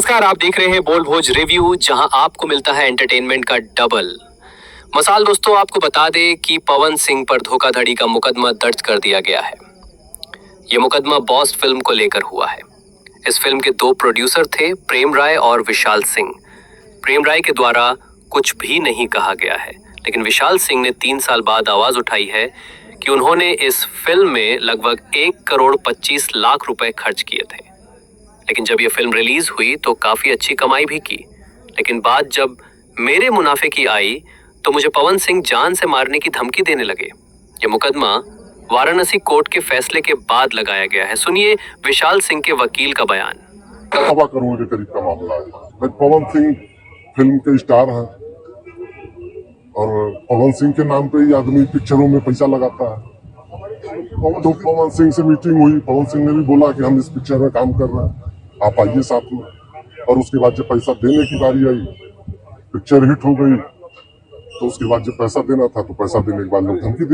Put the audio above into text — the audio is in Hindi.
नमस्कार, आप देख रहे हैं बोल भोज रिव्यू, जहां आपको मिलता है एंटरटेनमेंट का डबल मसाल। दोस्तों, आपको बता दें कि पवन सिंह पर धोखाधड़ी का मुकदमा दर्ज कर दिया गया है। यह मुकदमा बॉस फिल्म को लेकर हुआ है। इस फिल्म के दो प्रोड्यूसर थे, प्रेम राय और विशाल सिंह। प्रेम राय के द्वारा कुछ भी नहीं कहा गया है, लेकिन विशाल सिंह ने 3 साल बाद आवाज उठाई है कि उन्होंने इस फिल्म में लगभग 1,25,00,000 रुपए खर्च किए थे। लेकिन जब यह फिल्म रिलीज हुई तो काफी अच्छी कमाई भी की, लेकिन बात जब मेरे मुनाफे की आई तो मुझे पवन सिंह जान से मारने की धमकी देने लगे। यह मुकदमा वाराणसी कोर्ट के फैसले के बाद लगाया गया है। सुनिए विशाल सिंह के वकील का बयान। 1.25 करोड़ के करीब का मामला है। पवन सिंह फिल्म के स्टार हैं और पवन सिंह के नाम पे ही आदमी पिक्चरों में पैसा लगाता है। तो पवन सिंह से मीटिंग हुई, पवन सिंह ने भी बोला कि हम इस पिक्चर में काम कर रहे हैं, आप आइए साथ में। और उसके बाद जब पैसा देने की बारी आई, पिक्चर हिट हो गई, तो उसके बाद जब पैसा देना था तो पैसा देने के बाद लोग धमकी